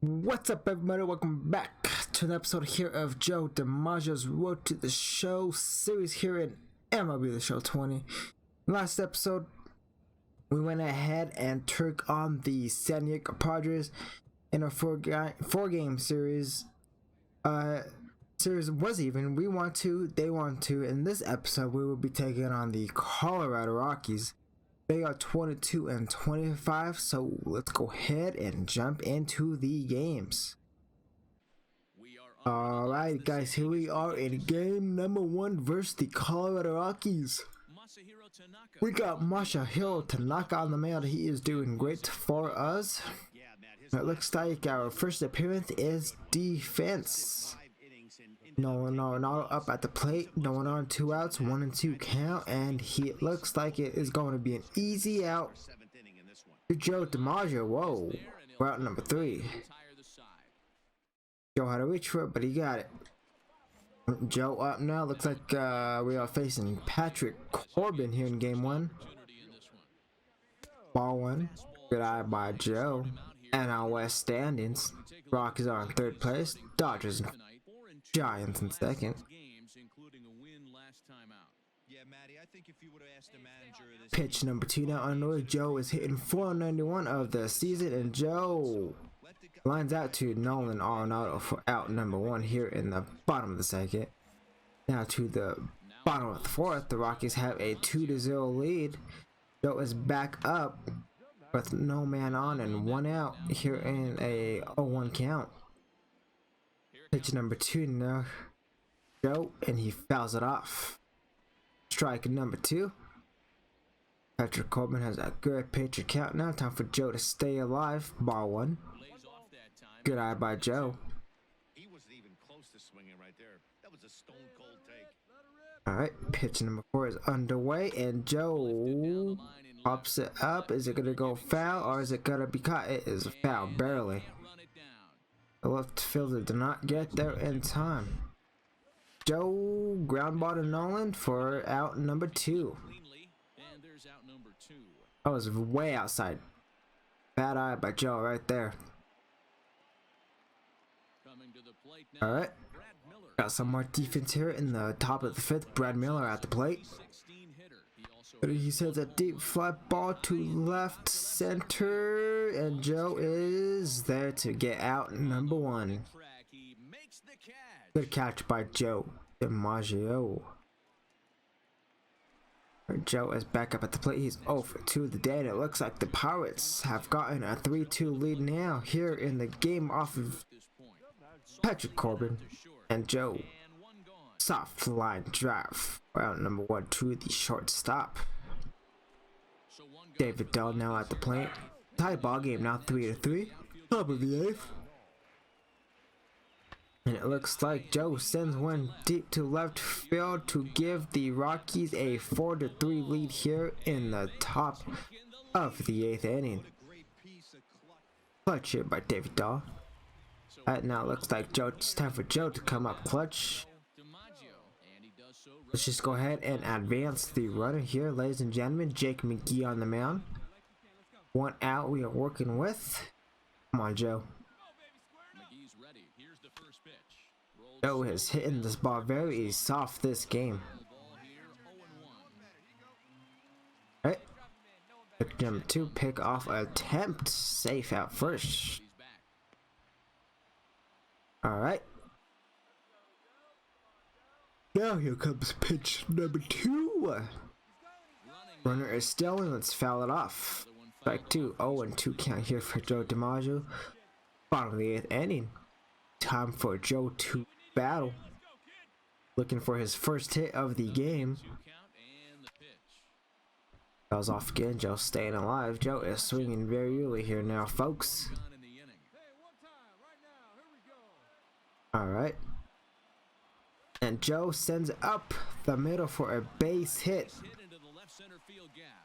What's up, everybody? Welcome back to an episode here of Joe DiMaggio's Road to the Show series here in MLB The Show 20. Last episode, we went ahead and took on the San Diego Padres in a four-game series. Series was even. We won two, they won two. In this episode, we will be taking on the Colorado Rockies. They are 22 and 25, so let's go ahead and jump into the games. Alright guys, here we are in game number 1 versus the Colorado Rockies. We got Masahiro Tanaka on the mound. He is doing great for us. It looks like our first appearance is defense. No one up at the plate, no one on, 2 outs, 1 and 2 count, and it looks like it is going to be an easy out to Joe DiMaggio. Whoa, we're out number 3. Joe had to reach for it, but he got it. Joe up now. Looks like we are facing Patrick Corbin here in game 1. Ball 1, good eye by Joe. And our West standings, Rockies are in 3rd place, Dodgers and Giants in 2nd. Pitch number 2 now underway. Joe is hitting 491 of the season, and Joe lines out to Nolan Arenado for out number 1 here in the bottom of the 2nd. Now to the bottom of the 4th, the Rockies have a 2-0 lead. Joe is back up with no man on and 1 out here in a 0-1 count. Pitch number 2 now, Joe, and he fouls it off. Strike number 2. Patrick Corbin has a good pitcher count now. Time for Joe to stay alive. Ball 1. Good eye by Joe. Alright, pitch number 4 is underway, and Joe pops it up. Is it gonna go foul or is it gonna be caught? It is a foul, barely. The left fielder did not get there in time. Joe ground ball to Nolan for out number 2. I was way outside. Bad eye by Joe right there. Alright. Got some more defense here in the top of the 5th. Brad Miller at the plate. He sends a deep fly ball to left center, and Joe is there to get out number 1. Good catch by Joe DiMaggio. Joe is back up at the plate. He's 0 for 2 of the day, and it looks like the Pirates have gotten a 3-2 lead now here in the game off of Patrick Corbin and Joe. Soft line drive. Round number 1 to the shortstop. David Dahl now at the plate. Tie ball game now 3-3. Top of the 8th. And it looks like Joe sends one deep to left field to give the Rockies a 4-3 lead here in the top of the 8th inning. Clutch here by David Dahl. Right now it looks like it's time for Joe to come up clutch. Let's just go ahead and advance the runner here, ladies and gentlemen. Jake McGee on the mound. 1 out we are working with. Come on, Joe. Joe is hitting this ball very soft this game. Alright. Pick number 2, pick off attempt. Safe out first. Alright. Now here comes pitch number 2. Runner is still in. Let's foul it off. Strike 2. 0-2 count here for Joe DiMaggio. Bottom of the 8th inning. Time for Joe to battle. Looking for his first hit of the game. Fouls off again. Joe staying alive. Joe is swinging very early here now, folks. Alright. And Joe sends up the middle for a base hit.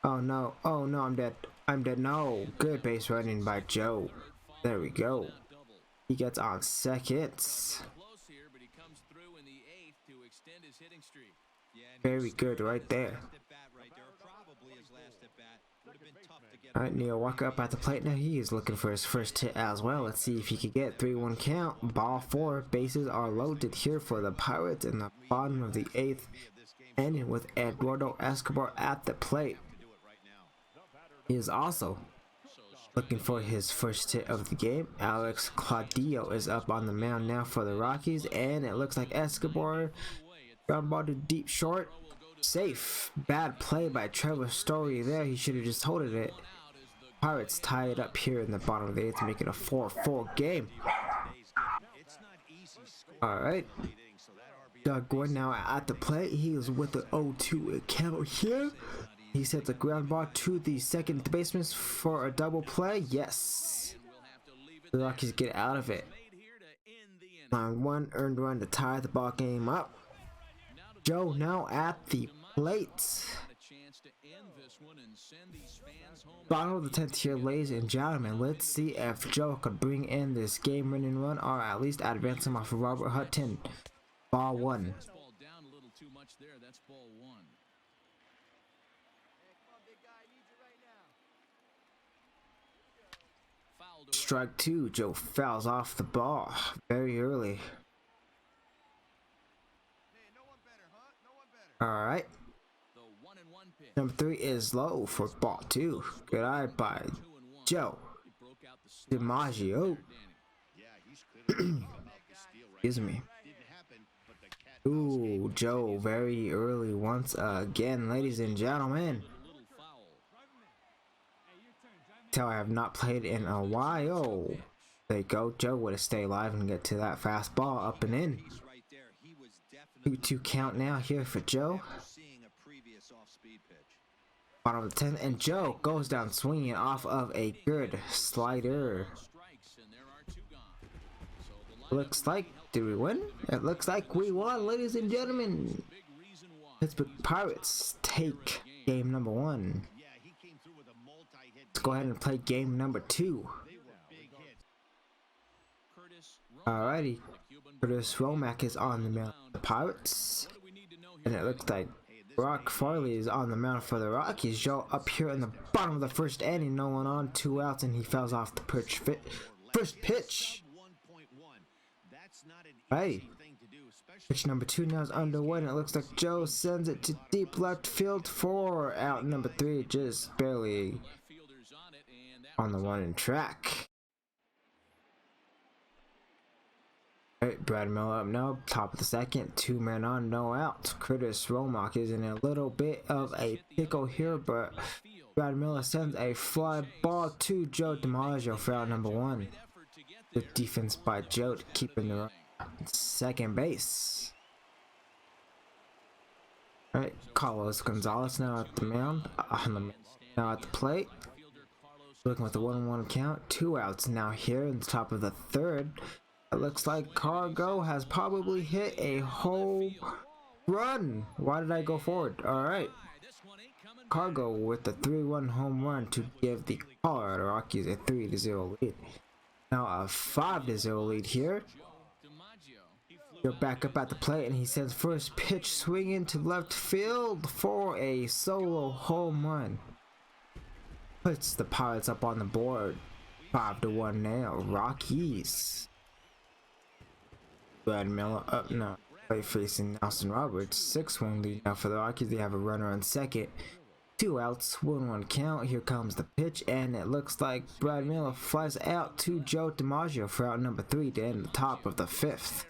Oh no, I'm dead. No, good base running by Joe. There we go. He gets on second. Very good right there. Alright, Neil Walker up at the plate now. He is looking for his first hit as well. Let's see if he can get 3-1 count. Ball 4. Bases are loaded here for the Pirates in the bottom of the 8th inning with Eduardo Escobar at the plate. He is also looking for his first hit of the game. Alex Claudio is up on the mound now for the Rockies, and it looks like Escobar ground ball to deep short. Safe. Bad play by Trevor Story there. He should have just holded it. Pirates tie it up here in the bottom of the 8th, make it a 4-4 game. Alright. Doug Gordon now at the plate. He is with the 0-2 account here. He sets a ground ball to the second baseman for a double play. Yes. The Rockies get out of it. On 1 earned run to tie the ball game up. Joe now at the plate. Bottom of the 10th here, ladies and gentlemen. Let's see if Joe could bring in this game-winning run, or at least advance him off of Robert Hutton. Ball 1. Strike 2. Joe fouls off the ball very early. Alright. Number 3 is low for ball 2. Good eye by Joe DiMaggio. Excuse me. Ooh, Joe very early once again, ladies and gentlemen. Tell I have not played in a while. There you go. Joe would have stayed alive and get to that fastball up and in. 2-2 count now here for Joe. Bottom of the 10th, and Joe goes down swinging off of a good slider. Looks like, did we win? It looks like we won, ladies and gentlemen. Pittsburgh Pirates take game number 1. Let's go ahead and play game number 2. Alrighty. Curtis Romack is on the mound for the Pirates. And it looks like Brock Farley is on the mound for the Rockies. Joe up here in the bottom of the 1st inning, no one on, 2 outs, and he fouls off the first pitch. Hey. Pitch number 2 now is underway, and it looks like Joe sends it to deep left field for out number 3, just barely on the running track. Alright, Brad Miller up now, top of the 2nd, 2 men on, no outs. Curtis Romack is in a little bit of a pickle here, but Brad Miller sends a fly ball to Joe DiMaggio for out number 1. Good defense by Joe to keep in the run. Second base. Alright, Carlos Gonzalez now at the mound, now at the plate. Looking with the 1-1 count, 2 outs now here in the top of the 3rd. It looks like Cargo has probably hit a home run. Why did I go forward? Alright. Cargo with the 3-1 home run to give the Colorado Rockies a 3-0 lead. Now a 5-0 lead here. They're back up at the plate, and he sends first pitch swinging to left field for a solo home run. Puts the Pirates up on the board. 5-1 now. Rockies. Brad Miller up now. Play facing Nelson Roberts. 6-1 lead now for the Rockies. They have a runner on second. 2 outs, 1-1 count. Here comes the pitch, and it looks like Brad Miller flies out to Joe DiMaggio for out number 3 to end the top of the 5th.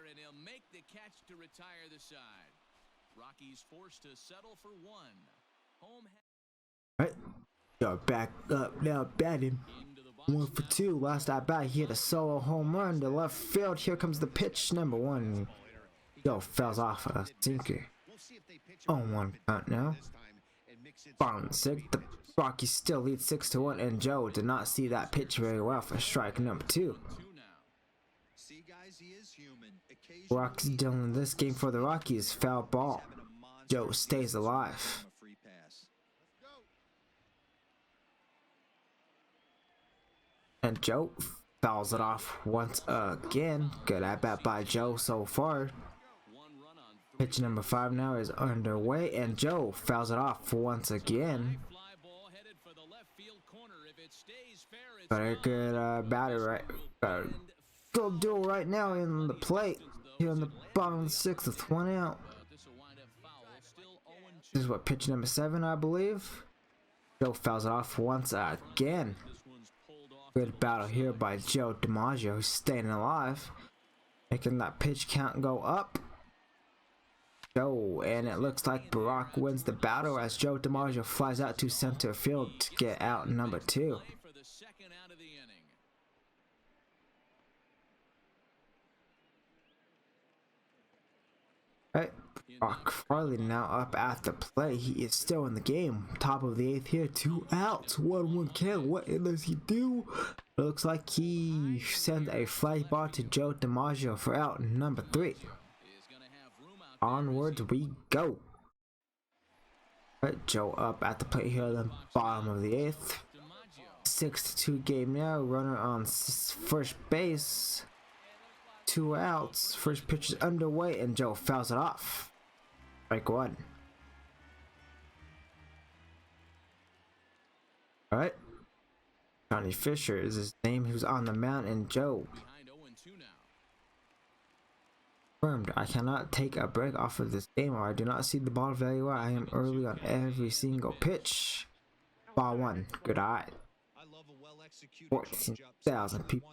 Alright, Joe back up now, batting 1 for 2. Last at bat, he hit a solo home run to left field. Here comes the pitch, number 1. Joe fouls off a sinker. 0-1 count now. Bottom 6, the Rockies still lead 6-1, and Joe did not see that pitch very well for strike number 2. Rockies dealing in this game for the Rockies. Foul ball. Joe stays alive. And Joe fouls it off once again. Good at bat by Joe so far. Pitch number 5 now is underway, and Joe fouls it off once again. Got a good batter right. Got a good duel right now in the plate. Here on the bottom of the sixth with one out. This is what pitch number 7, I believe. Joe fouls it off once again. Good battle here by Joe DiMaggio, who's staying alive, making that pitch count go up. Joe, and it looks like Barack wins the battle as Joe DiMaggio flies out to center field to get out number 2. Right, Barack Farley now up at the plate. He is still in the game. Top of the 8th here, 2 outs, 1-1 count. What does he do? It looks like he sends a fly ball to Joe DiMaggio for out number 3. Onwards we go. Right, Joe up at the plate here at the bottom of the 8th. 6-2 game now. Runner on first base. 2 outs. First pitch is underway and Joe fouls it off. Strike 1. Alright. Johnny Fisher is his name. He was on the mound, and Joe confirmed, I cannot take a break off of this game or I do not see the ball very well. I am early on every single pitch. Ball 1. Good eye. 14,000 people.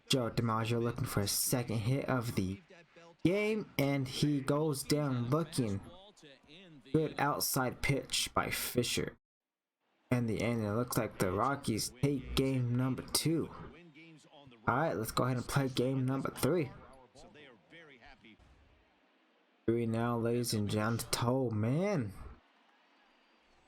Joe DiMaggio looking for a second hit of the game, and he goes down looking. Good outside pitch by Fisher. And the end, it looks like the Rockies take game number 2. Alright, let's go ahead and play game number 3. 3 now, ladies and gentlemen. Man.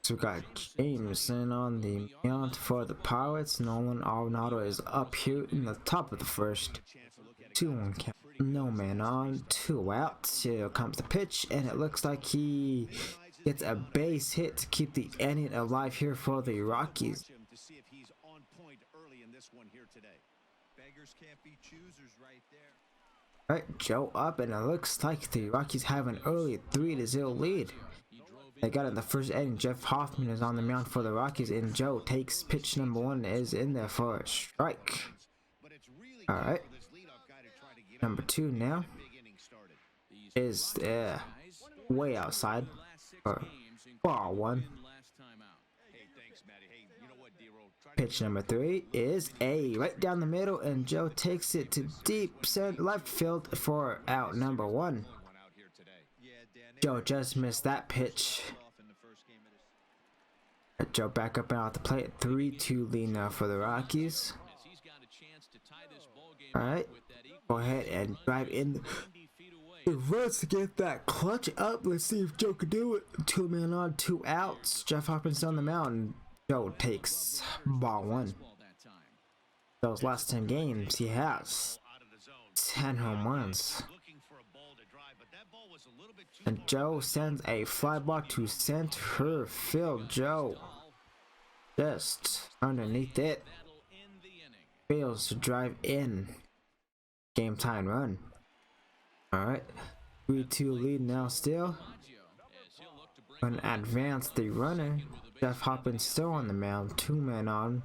So we got Jameson on the mound for the Pirates. Nolan Arenado is up here in the top of the first. 2-1 count. No man on. 2 outs. Here comes the pitch, and it looks like he gets a base hit to keep the inning alive here for the Rockies. Right, Joe up, and it looks like the Rockies have an early 3-0 lead. They got it in the first inning. Jeff Hoffman is on the mound for the Rockies, and Joe takes pitch number 1, is in there for a strike. Alright. Number 2 now is way outside for ball 1. Pitch number 3 is right down the middle, and Joe takes it to deep center left field for out number 1. Joe just missed that pitch. Joe back up and out the plate. 3-2 lead now for the Rockies. Alright, go ahead and drive in the runs to get that clutch up. Let's see if Joe can do it. 2 men on, 2 outs. Jeff Hoffman's on the mound. Joe takes ball 1. Those last 10 games, he has 10 home runs. And Joe sends a fly ball to center field. Joe just underneath it fails to drive in. Game time run. Alright, 3-2 lead now still. Gonna advance the runner. Jeff Hoffman's still on the mound. 2 men on,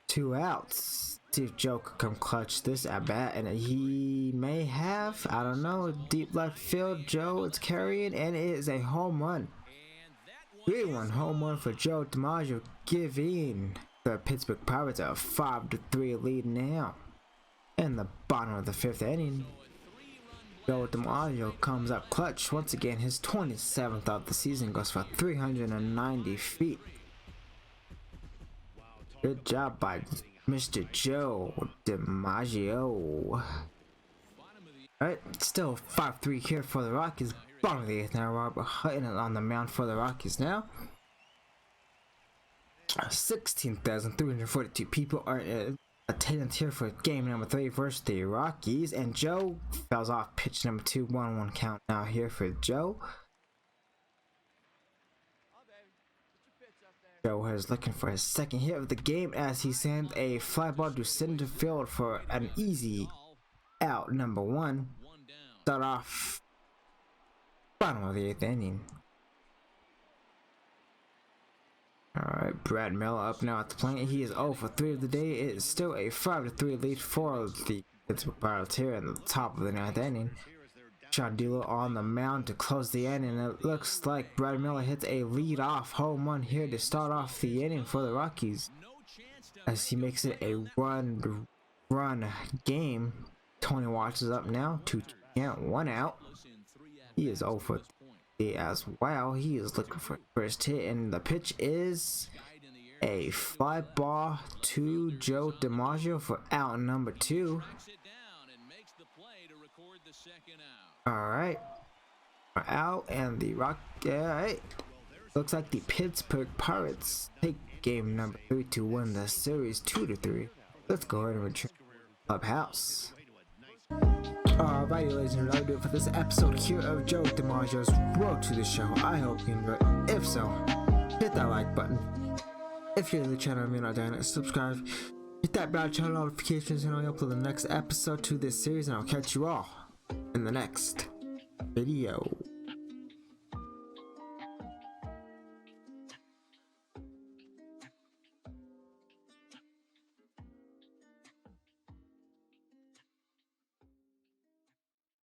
2 outs. See if Joe could come clutch this at bat, and he may have. I don't know. Deep left field. Joe is carrying, and it is a home run. 3-1 home run for Joe DiMaggio, giving the Pittsburgh Pirates a 5-3 lead now. In the bottom of the 5th inning, Joe DiMaggio comes up clutch once again. His 27th of the season, goes for 390 feet. Good job by Mr. Joe DiMaggio. Alright, still 5-3 here for the Rockies. Bottom of the 8th now. Robert Hutton on the mound for the Rockies now. 16,342 people are in attendance here for game number 3 versus the Rockies. And Joe fouls off pitch number 2. 1-1 count now here for Joe. Joe is looking for his second hit of the game as he sends a fly ball to center field for an easy out number 1. Start off bottom of the 8th inning. Alright, Brad Miller up now at the plate. He is 0 for 3 of the day. It is still a 5-3 lead for the Pittsburgh Pirates here in the top of the 9th inning. Sean Dealer on the mound to close the inning. It looks like Brad Miller hits a lead-off home run here to start off the inning for the Rockies, as he makes it a run game. Tony Watts is up now, 2 count, 1 out. He is 0 for 3 as well. He is looking for first hit, and the pitch is a fly ball to Joe DiMaggio for out number 2. Alright, we're out, and the Alright, looks like the Pittsburgh Pirates take game number 3 to win the series 2-3. Let's go ahead and return to the clubhouse. Alrighty, ladies and gentlemen, that'll do it for this episode here of Joe DiMaggio's Road to the Show. I hope you enjoyed. If so, hit that like button. If you're new to the channel and you're not doing it, subscribe. Hit that bell channel notifications and I'll upload the next episode to this series, and I'll catch you all in the next video.